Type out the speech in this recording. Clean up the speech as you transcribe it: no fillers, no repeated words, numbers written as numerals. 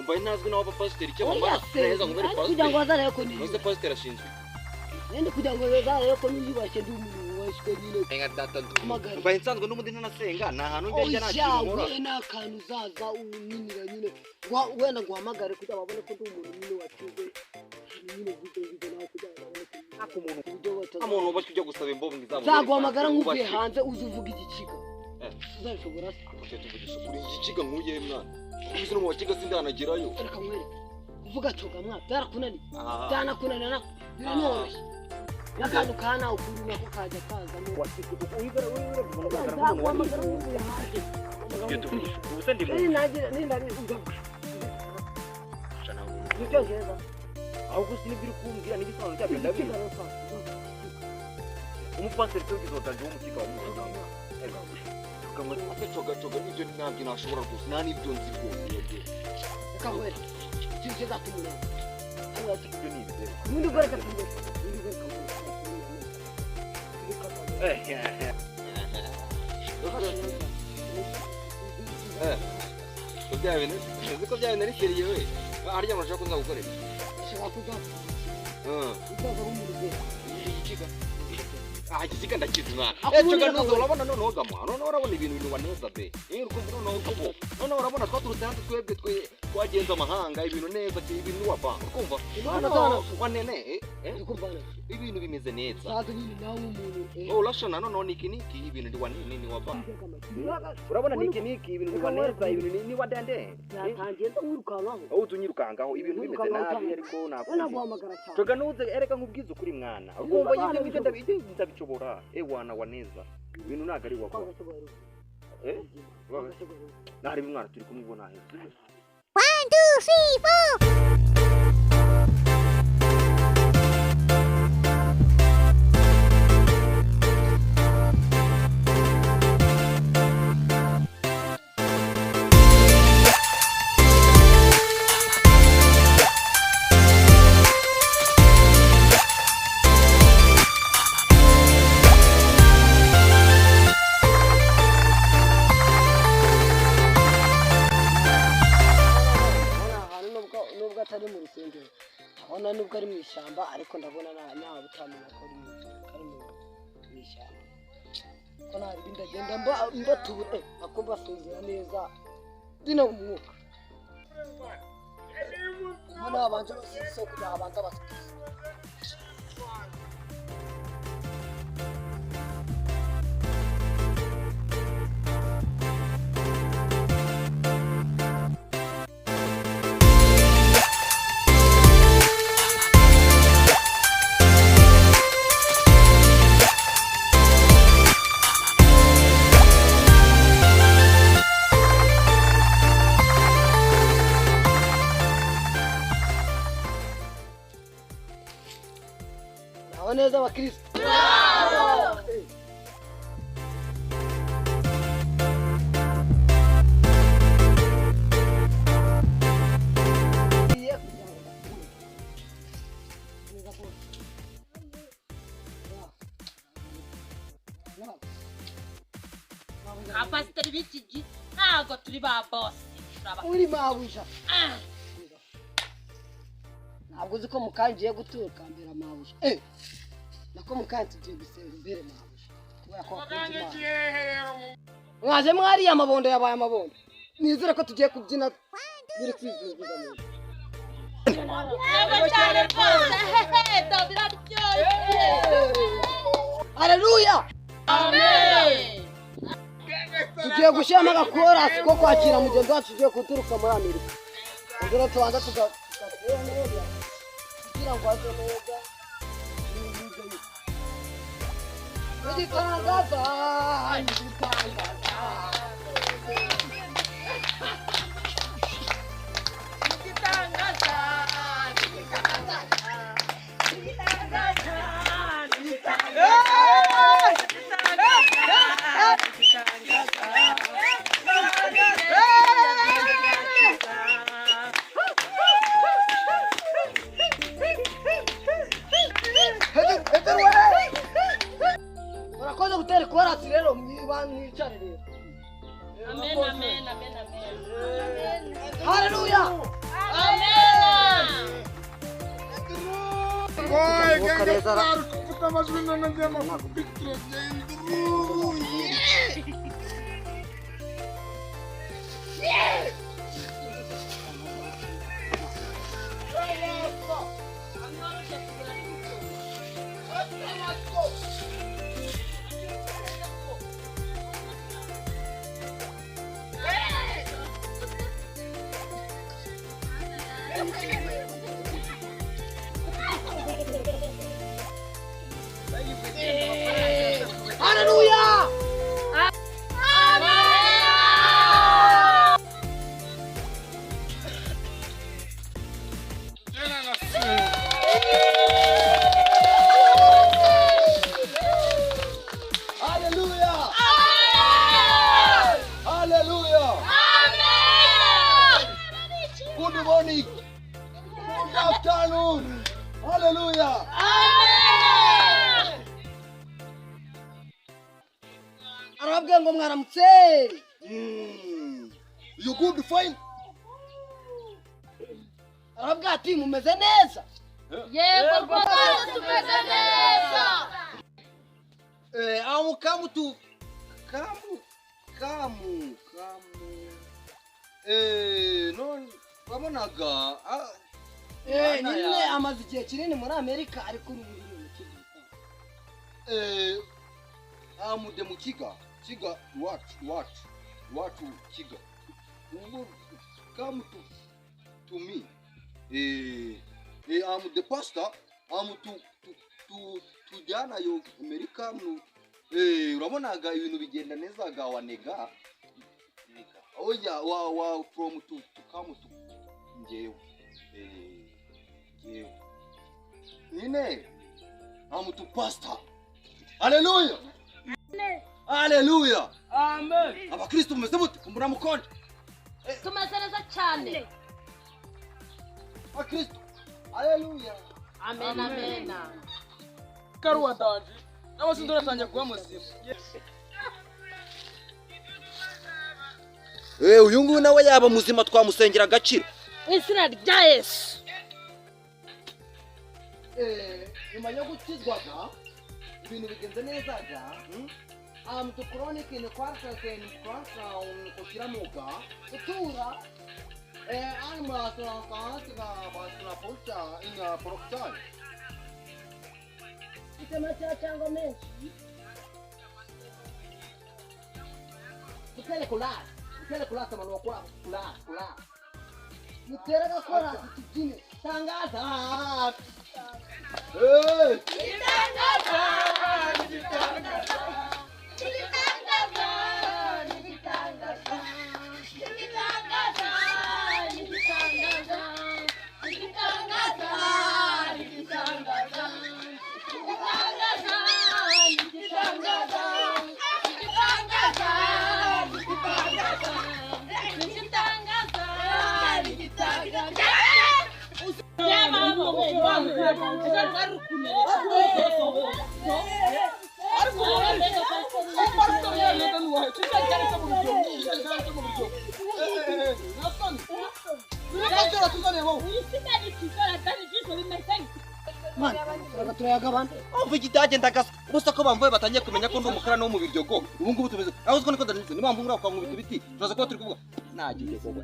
mbaye ntazwi n'aba pasiteri cyo bamara neza ngo bari pasiteri kugira ngo azare ko ni nose pasiteri ashinzwe nende kugira ngo azare ko ni yubashye ndi umuntu washwe nyine enga data mbaye nsanzwe n'umundi ntanasenga nta hantu njya nakira we n'akantu uzaza uninira nyine wenda guhamagare kugira babone ko ndi umuntu nyine waciwe nyine vuga nawe kugira ngo babone ko umuntu ubashye ujya gusaba imbombo izabo zaguhamagara nk'uvuye hanze uzi uvuga igikiga uzabishobora tuvugisha kuri igikiga nk'uye mwana ubizi no mu wakiga sindanagerayo reka mwere uvuga coga mwana byarakunani byanakunanira biranoroshye n'akantu kana ukuri nako kaza kazamo uyigara guhamagara nk'uvuye hanze iyo tuvugisha ubusa ndi mu nindari nicyo geza ahubwo sinibiri kumbwira n'igisobanuro cyabyo ndabizi umupasiteri cy'ugizotanje w'umukiga wa Mungu kamwe coga n'ibyo ntabyo nashobora rwose nta n'ibyo nzi rwose yabyo kamwe cy'icyo zatumura ibyo ni ibyo n'undi gore katumura ko byabene ari seriye we harya murashaka ko nzagukorera shaka kuja uzaza umuruze igikiga igikiga ndakizi mwana coga nuzo urabona noneho gamwa noneho urabona ibintu waneza be urukumva noneho kapo noneho urabona twaturutse hanze twebwe twagenza amahanga ibintu neza ibintu wava urukumva wanene ibintu bimeze neza saza nyine nawe umuntu urashona noneho niki ibintu ndi wanene ni wava urabona niki ibintu ndi waneza ibintu ni wadende yatangiye ndwirukangaho utunyirukangaho ibintu bimeze nabi ariko naguhamagara cyane coga nuze ereka nkubwiza ukuri mwana urumva ibyo ndabishobora wana waneza ibintu naga ari wava nari mwana turi kumubona he 1 2 3 4 abona nubwo ari mu ishyamba ariko ndabona nta butamenya ko ari mu ishyamba ko nta bindi agenda mbatubure akumva asinzira neza dina umwuka mbona abanje basiso kugira abanza basiso neza abakristo abasiteri b'iki ntabwo turi ba boss uri mabuja ntabwo uzi ko mukangiye gutuka mbere mabuja nako mukanti tugiye gusenga imbere mabuja kubera ko mwaje mwari amabondo yabaye amabondo nizere ko tugiye kubyina biri kwizuzuza mu Haleluya amen tugiye gushyiramo agakorasi ko kwakira mugenzi wacu ugiye guturuka muri Amerika ubwo tubanza tugatera neza kugira ngo aze neza igitangaza urakoze gutera ikorasi rero mwicare rero amen amen amen amen haleluya Hallelujah! Hallelujah! Hallelujah! Good morning. Good afternoon. Hallelujah! Arabwe ngo mwaramutse. You good fine? Arabwe ati mumeze neza. Yego rwose tumeze neza. Aho kamu tu none wabonaga Nine amaze igihe kinini muri Amerika ariko ubu biri mu kigo. amude mu kiga what kiga ubu come to me am the pastor am to jana yo Amerika mu urabonaga ibintu bigenda neza ga wanega oya wa from to come to ngewe nine am to pastor. Hallelujah. Hallelujah. Amen. Abakristo mumeze mute kumbura mukonje. Tumeze neza cyane. Abakristo. Hallelujah. Amen amen. Karuwa danje. Abasindura tanje kuba musifu. Uyu nguyu nawe yaba muzima twamusengera agaciro. Izina rya Yesu. Nyuma yo gukizwaga ibintu bigenze neza ga. To chronic in the quarter and quarter kugira muga. Utura I'm a polta in a portal. Itema cyangwa menshi. Mutele kula tamano wakora kula. Mutera gakora kitine tangaza. Hey! Igitaje ndagasa ubusa ko bamvuye batangiye kumenya ko ndi umukara no mu biryogo ubu ngubu tumeze aho uziko niko ndanize niba mvumura kwa mu biti turaza ko turi kuvuga nagiye gogo